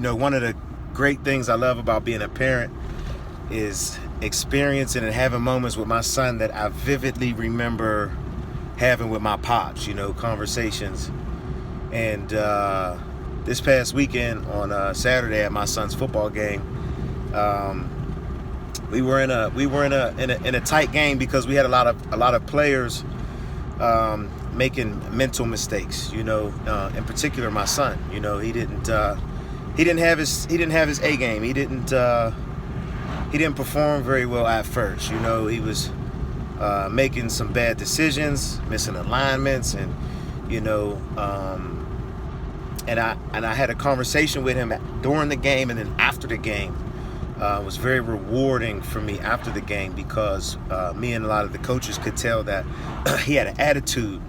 one of the great things I love about being a parent is experiencing and having moments with my son that I vividly remember having with my pops, conversations. And this past weekend on Saturday at my son's football game, we were in a tight game because we had a lot of players making mental mistakes. In particular my son. He didn't have his A game. He didn't perform very well at first. He was making some bad decisions, missing alignments, and and I had a conversation with him during the game and then after the game. It was very rewarding for me after the game because me and a lot of the coaches could tell that he had an attitude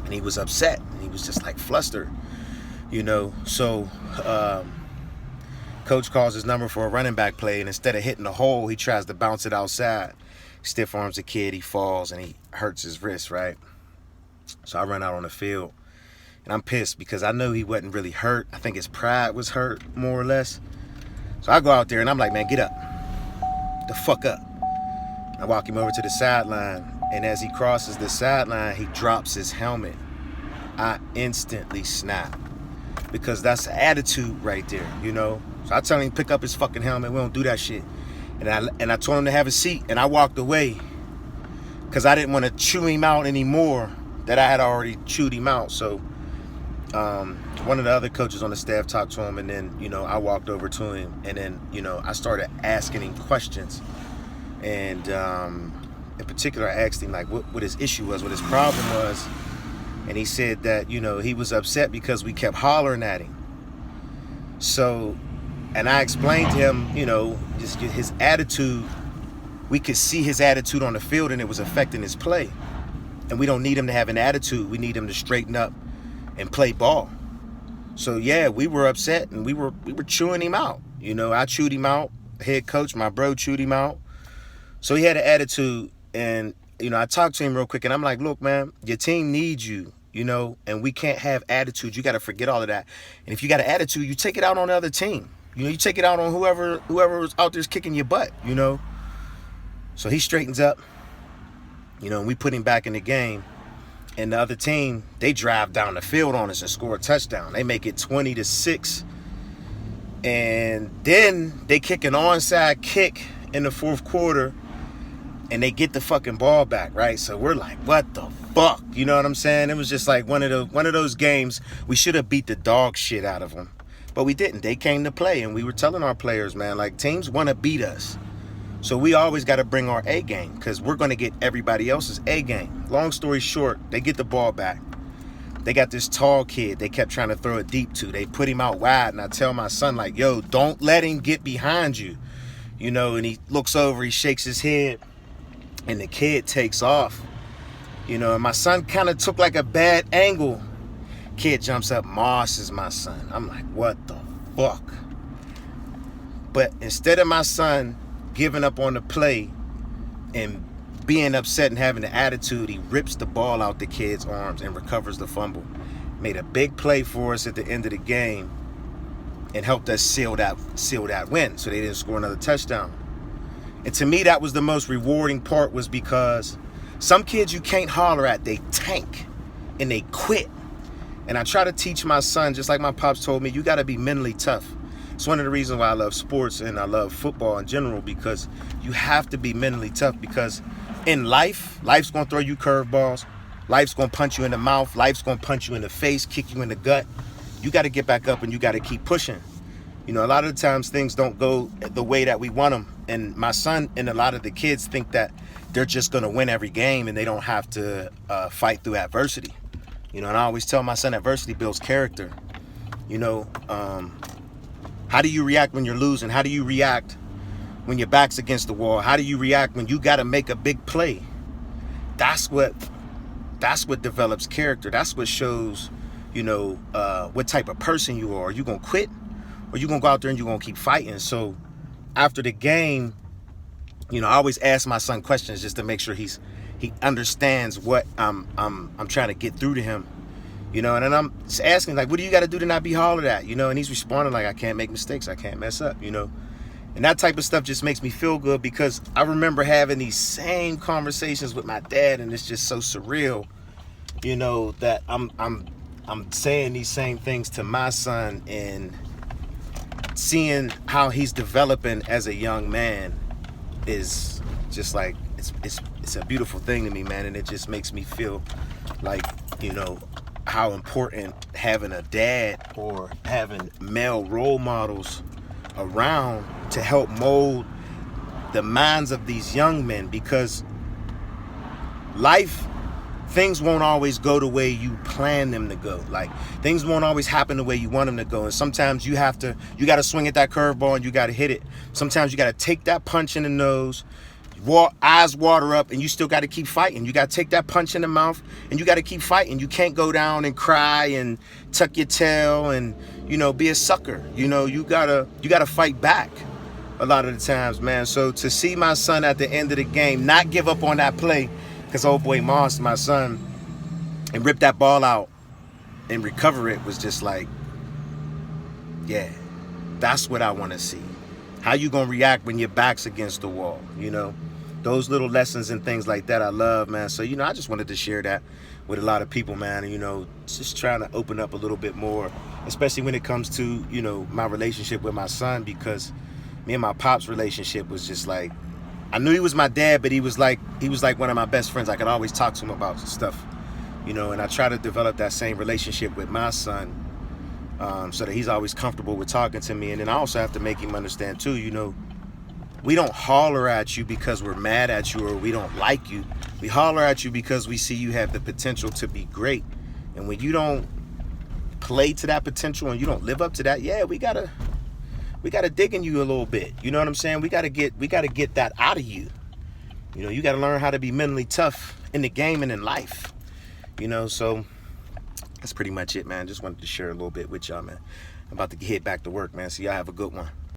and he was upset and he was just like flustered, So coach calls his number for a running back play, and instead of hitting the hole, he tries to bounce it outside. Stiff arms a kid, he falls and he hurts his wrist, right? So I run out on the field and I'm pissed because I know he wasn't really hurt. I think his pride was hurt more or less. So I go out there and I'm like, man, get up. The fuck up. I walk him over to the sideline, and as he crosses the sideline, he drops his helmet. I instantly snap because that's the attitude right there, So I tell him pick up his fucking helmet. We don't do that shit. And I told him to have a seat, and I walked away because I didn't want to chew him out anymore that I had already chewed him out. So one of the other coaches on the staff talked to him, and then, I walked over to him, and then, I started asking him questions. And in particular, I asked him, like, what his issue was, what his problem was. And he said that, he was upset because we kept hollering at him. So, and I explained to him, just his attitude. We could see his attitude on the field, and it was affecting his play. And we don't need him to have an attitude. We need him to straighten up and play ball. So yeah, we were upset and we were chewing him out. I chewed him out. Head coach, my bro, chewed him out. So he had an attitude, and I talked to him real quick, and I'm like, look, man, your team needs you, and we can't have attitude. You got to forget all of that. And if you got an attitude, you take it out on the other team. You take it out on whoever's out there's kicking your butt. So he straightens up. And we put him back in the game. And the other team, they drive down the field on us and score a touchdown. They make it 20-6. And then they kick an onside kick in the fourth quarter, and they get the fucking ball back, right? So we're like, what the fuck? You know what I'm saying? It was just like one of those games we should have beat the dog shit out of them. But we didn't. They came to play, and we were telling our players, man, like, teams want to beat us. So we always got to bring our A game because we're going to get everybody else's A game. Long story short, they get the ball back. They got this tall kid they kept trying to throw it deep to. They put him out wide, and I tell my son, like, yo, don't let him get behind you. And he looks over, he shakes his head, and the kid takes off. And my son kind of took like a bad angle. Kid jumps up, Moss is my son. I'm like, what the fuck? But instead of my son giving up on the play and being upset and having the attitude, he rips the ball out the kid's arms and recovers the fumble. Made a big play for us at the end of the game and helped us seal that win so they didn't score another touchdown. And to me, that was the most rewarding part, was because some kids you can't holler at, they tank and they quit. And I try to teach my son, just like my pops told me, you got to be mentally tough. It's one of the reasons why I love sports and I love football in general, because you have to be mentally tough, because in life's going to throw you curveballs. Life's going to punch you in the mouth. Life's going to punch you in the face, kick you in the gut. You got to get back up and you got to keep pushing. A lot of the times things don't go the way that we want them. And my son and a lot of the kids think that they're just going to win every game and they don't have to fight through adversity. And I always tell my son, adversity builds character. How do you react when you're losing? How do you react when your back's against the wall? How do you react when you got to make a big play? That's what develops character. That's what shows, what type of person you are. Are you going to quit, or you going to go out there and you're going to keep fighting? So after the game, I always ask my son questions just to make sure he understands what I'm trying to get through to him. You know, and then I'm just asking, like, what do you got to do to not be hollered at? You know, and he's responding like, I can't make mistakes. I can't mess up, you know. And that type of stuff just makes me feel good, because I remember having these same conversations with my dad, and it's just so surreal, you know, that I'm saying these same things to my son, and seeing how he's developing as a young man is just like, it's a beautiful thing to me, man. And it just makes me feel like, you know, how important having a dad or having male role models around to help mold the minds of these young men, because things won't always go the way you plan them to go. Like, things won't always happen the way you want them to go. And sometimes you got to swing at that curveball and you got to hit it. Sometimes you got to take that punch in the nose, eyes water up, and you still got to keep fighting. You got to take that punch in the mouth and you got to keep fighting. You can't go down and cry and tuck your tail and, you know, be a sucker. You know, you gotta fight back a lot of the times, man. So to see my son at the end of the game not give up on that play, because old boy Moss, my son, and rip that ball out and recover it, was just like, yeah, that's what I want to see. How you gonna react when your back's against the wall? You know, those little lessons and things like that I love, man. So, you know, I just wanted to share that with a lot of people, man. And, you know, just trying to open up a little bit more, especially when it comes to, you know, my relationship with my son, because me and my pop's relationship was just like, I knew he was my dad, but he was like one of my best friends. I could always talk to him about stuff, you know, and I try to develop that same relationship with my son, so that he's always comfortable with talking to me. And then I also have to make him understand too, you know, we don't holler at you because we're mad at you or we don't like you. We holler at you because we see you have the potential to be great. And when you don't play to that potential and you don't live up to that, yeah, we gotta dig in you a little bit. You know what I'm saying? We gotta get that out of you. You know, you gotta learn how to be mentally tough in the game and in life. You know, so that's pretty much it, man. Just wanted to share a little bit with y'all, man. I'm about to head back to work, man. So y'all have a good one.